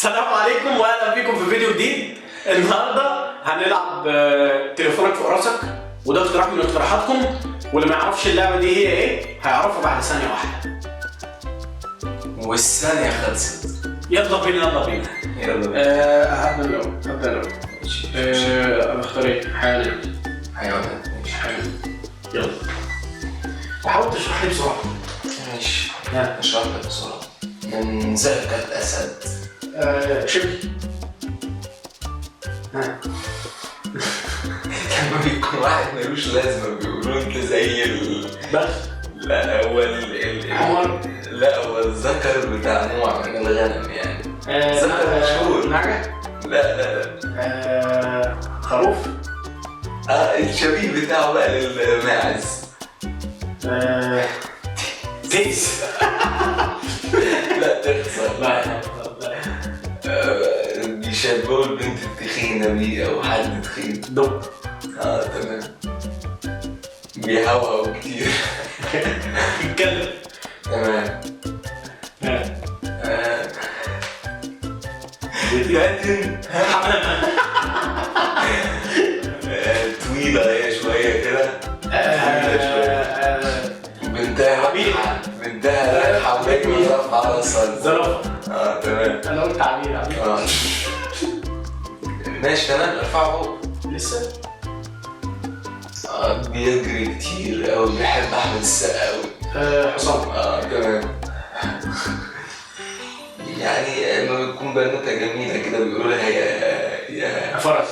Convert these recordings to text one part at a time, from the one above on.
السلام عليكم واهلا بيكم في فيديو جديد. النهارده هنلعب تليفونك فوق راسك، وده اقتراح من اقتراحاتكم، واللي ما يعرفش اللعبه دي هي ايه هيعرفها بعد ثانيه واحده. والثانيه خلصت. يلا بينا يلا بينا. هبدا الاول. انا اختار ايه؟ حيوانات. ماشي حيوان. يلا وحاول تشرح لي بسرعه. ماشي اشرح لك بسرعه. من ذاك الاسد. شبل. لما بيكون واحد ملوش لازمه بيقولوا انت زي بغل. لا هو حمار. لا هو الذكر بتاع نوع من الغنم يعني. ذكر مشهور. نعجة. لا خروف. الشبيه بتاعه بقى للماعز. تيس. لا تخسر. لا بيشبهوا البنت التخينة بيه أو حد تخين. دب. تمام. بيهوهو كتير. الكلب. تمام. ياتن. طويلة هي شوية كده. بنتها رايحة وجاية رافعة راسها. زرافة. تمام. أنا قلت عبير. ماشي تمام. ارفعه فوق. لسه. بيجري كتير أوي، بيحب أحمد السقا أوي. حصان. تمام. يعني لما بتكون بنوتة جميلة كده بيقولوا لها يا فرس.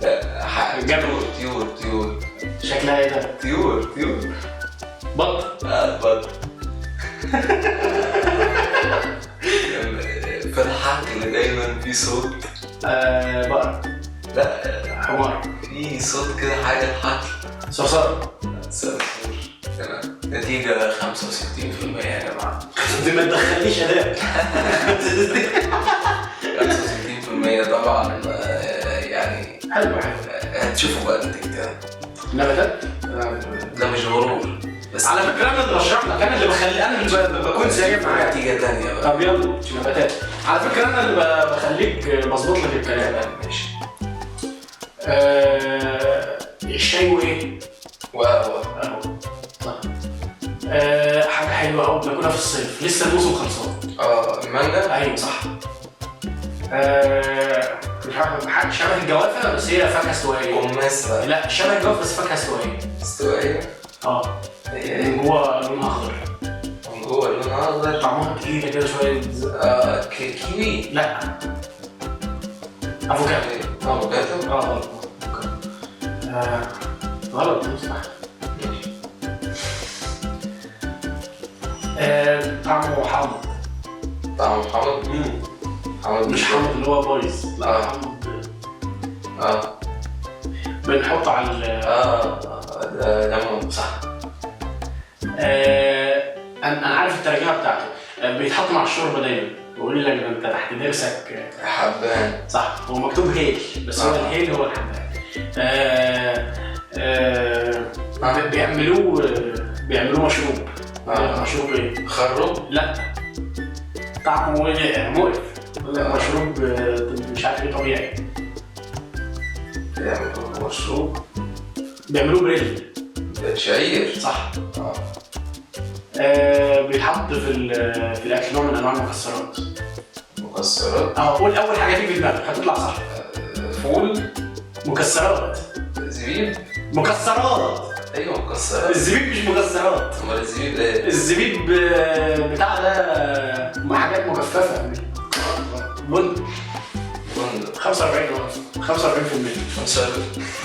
لا جمل. طيور. شكلها ايه ده؟ طيور. بط. بط. في الحق اللي دايما في صوت. بقرة. لا حمار. في صوت كده حاجة الحق. صرصار. صرصور. تمام. نتيجة 65% يا جماعة. دي ما تدخلنيش اداء. 65% طبعا. يعني حلو. هتشوفوا بقى النتيجة. نباتات. ده مش غرور بس على فكرة انا اللي بشرح لك، انا اللي بكون سايق معاك. نتيجة تانية بقى. طب يلا نباتات. على فكرة انا اللي بخليك مظبوط لك الكلام. ماشي. الشاي وايه؟ وقهوة. حاجة حلوة أوي بناكلها في الصيف، لسه الموسم خلصان. المانجا. أيوة صح. مش عارف حاجة شبه الجوافة بس هي فاكهة استوائية. قماس بقى. لا شبه الجوافة بس فاكهة استوائية. استوائية. من جوه لونها أخضر. من جوه لونها أخضر. طعمها تقيلة كده شوية. كيوي. لا أفوكادو. أفوكادو. غلط. صح. طعمه حامض. حامض مش حامض اللي هو بايظ. لا حامض. بنحطه على ليمون. صح. انا عارف الترجمه بتاعته. بيتحط مع الشوربه دايما، بيقول لك ده انت تحت ضرسك. حبان. صح. هو مكتوب هيل بس هو الهيل هو الحبان. بيعملوه مشروب. مشروب ايه؟ خروب. لا طعمه مقرف. مشروب مش عارف ايه طبيعي. بيعملوه مشروب. بيعملوه بريل. شعير. صح. بيتحط في الاكل نوع من انواع المكسرات. قول اول حاجه تيجي في دماغك هتطلع صح. فول. مكسرات. زبيب. مكسرات. ايوه مكسرات. الزبيب مش مكسرات. امال الزبيب ايه؟ الزبيب بتاع ده حاجات مجففه. بندق. 45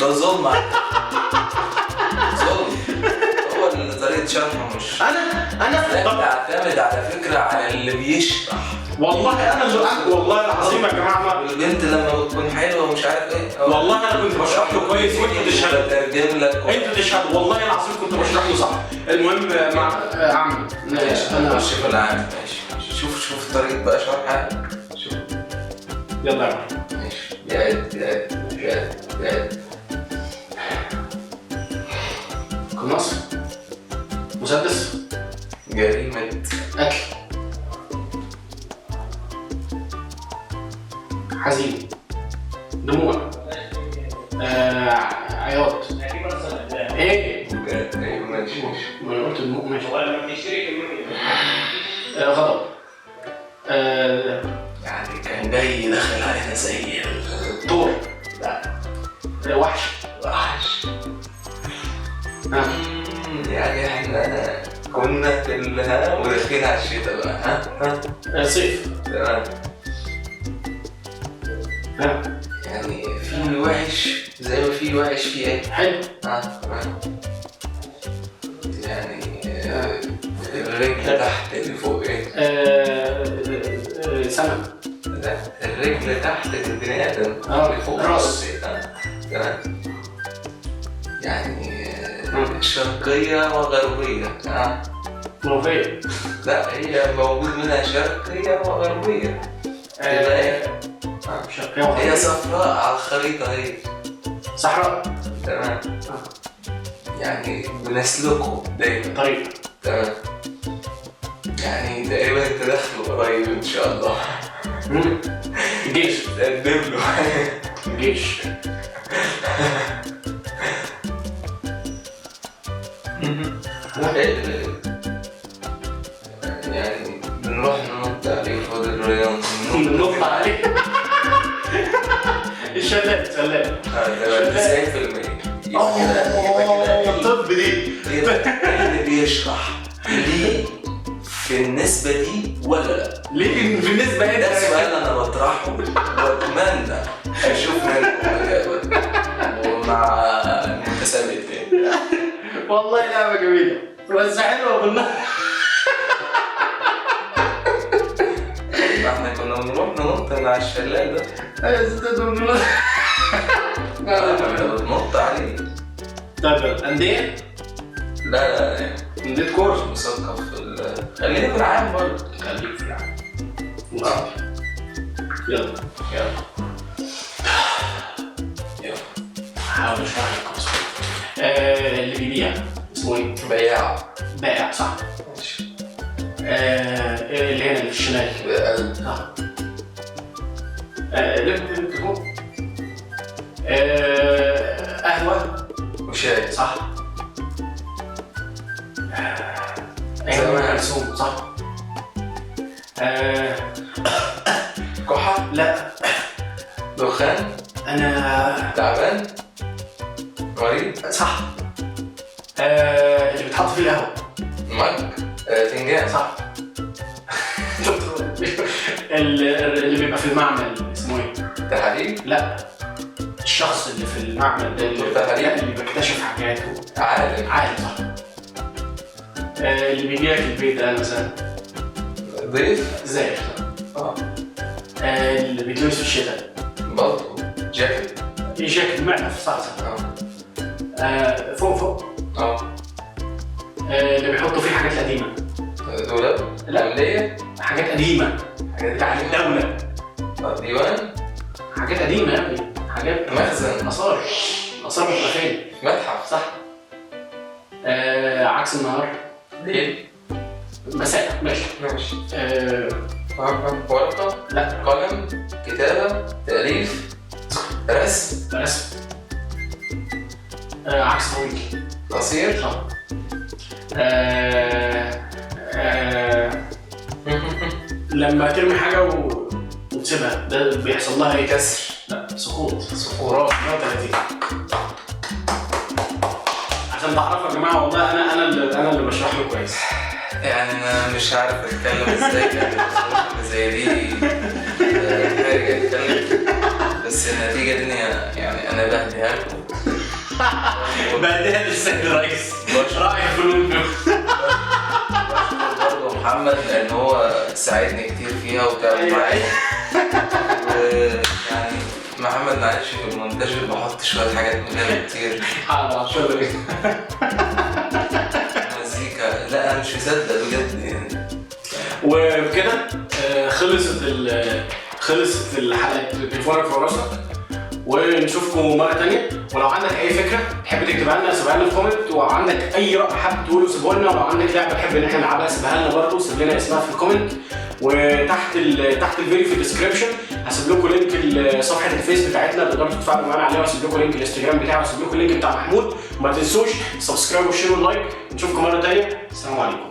ده ظلم. هو اللي طريقة شرحه مش. انا طب اعتمد على فكرة على اللي بيشرح. والله انا اللي والله العظيم يا جماعه. البنت لما بتكون حلوة ومش عارف ايه. والله انا كنت بشرح له كويس وانت تشهد. بترجم لك. انت تشهد والله العظيم كنت بشرح له صح. المهم مع عم. ماشي. انا ماشي في العام. ماشي. شوف طريقة بقى شرحها. شوف. يلا يا عم. ماشي. جاد. قناص. مسدس. جريمة. اكل. حزين، دموع، عياط، ايه؟ ايوه ماشي. ما انا قلت دموع ماشي. غضب، يعني كان جاي داخل علينا زي طور، لا وحش. يعني احنا كنا في وداخلين على الشتاء بقى. صيف. تمام. يعني في وحش زي ما في وحش في ايه؟ حلو. تمام. يعني الرجل تحت اللي فوق ايه؟ سنة. لا الرجل تحت البني ادم اللي فوق راس. تمام. يعني شرقية وغربية. منوفية. لا هي موجود منها شرقية وغربية. شرقية وغربية. هي صفراء على الخريطة هي. صحراء. تمام. يعني بنسلكه دايما. طريق. تمام. يعني تقريبا انت داخله قريب ان شاء الله. الجيش. تقدم له. الجيش. يعني بنروح ننط عليه في وادي الريان. ننط عليه. الشلال. 90%. الطب دي. اللي بيشرح ليه في النسبة دي ولا لا؟ ليه بالنسبة لي ده سؤال أنا بطرحه وأتمنى أشوف منكم إجابة ومع المتسابق التاني. والله لعبة جميلة بس حلوة بالنار. احنا كنا بنروح ننط من على الشلال ده. ايوه ستة بالنار. بننط عليه. طيب أندية؟ لا أندية كورة. مثقف خلينا في العام برضه. خليك في العام. يلا. حاول اشرح لك قصة. اللي بيبيع اسمه ايه؟ بائع صح. ماشي. اللي هنا اللي في الشمال. صح. قهوة وشاي. صح. أيوة كلثوم صح. كحة. لا. دخان. أنا تعبان. مريض. صح. اللي بيتحط فيه القهوة. مج. فنجان. صح. اللي بيبقى في المعمل اسمه ايه؟ تحاليل. لا. الشخص اللي في المعمل اللي بيكتشف حاجات عالم صح. اللي بيجي لك البيت ده مثلا ضيف. زائر. اللي بيتلبس في الشتاء. بلطو. جاكيت. جاكيت معرف صح. فوق. اللي بيحطوا فيه حاجات قديمة. دولاب. لا. حاجات قديمة. بتاعت الدولة. ديوان. حاجات قديمة يا ابني. حاجات مخزن. آثار بتبقى فين؟ متحف. صح. عكس النهار. ليل. مساء. ماشي. ورقة. لا. قلم. كتابة. تأليف. رسم. عكس طويل. قصير. صح. لما ترمي حاجة وتسيبها ده بيحصل لها ايه؟ كسر. لا سقوط. صخورات. 130. عشان تعرفوا يا جماعة والله أنا اللي بشرح له كويس. يعني أنا مش عارف أتكلم إزاي يعني زي دي حاجة أتكلم بس النتيجة دي يعني أنا بهديها لكم. بهديها للسيد الرئيس. راعي الفنون. برضه محمد لأن هو ساعدني كتير فيها وتعب معايا. ويعني محمد معلش في المونتاج بحط شوية حاجات من غير كتير. حاضر شغل. مزيكا. لا أنا مش مصدق بجد يعني. وبكده خلصت الحلقة تليفونك في راسك ونشوفكم مرة تانية. ولو عندك أي فكرة تحب تكتبها لنا سيبها لنا في كومنت، وعندك أي رأي حابب تقوله سيبه لنا، ولو عندك لعبة تحب إن احنا نلعبها سيبها لنا برضه سيب لنا اسمها في الكومنت. وتحت تحت الفيديو في الديسكربشن هسيب لكم لينك صفحه الفيس بتاعتنا تقدروا تتفاعلوا معانا عليها، وهسيب لكم لينك الانستجرام بتاعي، وهسيب لكم اللينك بتاع محمود. وما تنسوش سبسكرايب وشير ولايك. نشوفكم مره ثانيه، السلام عليكم.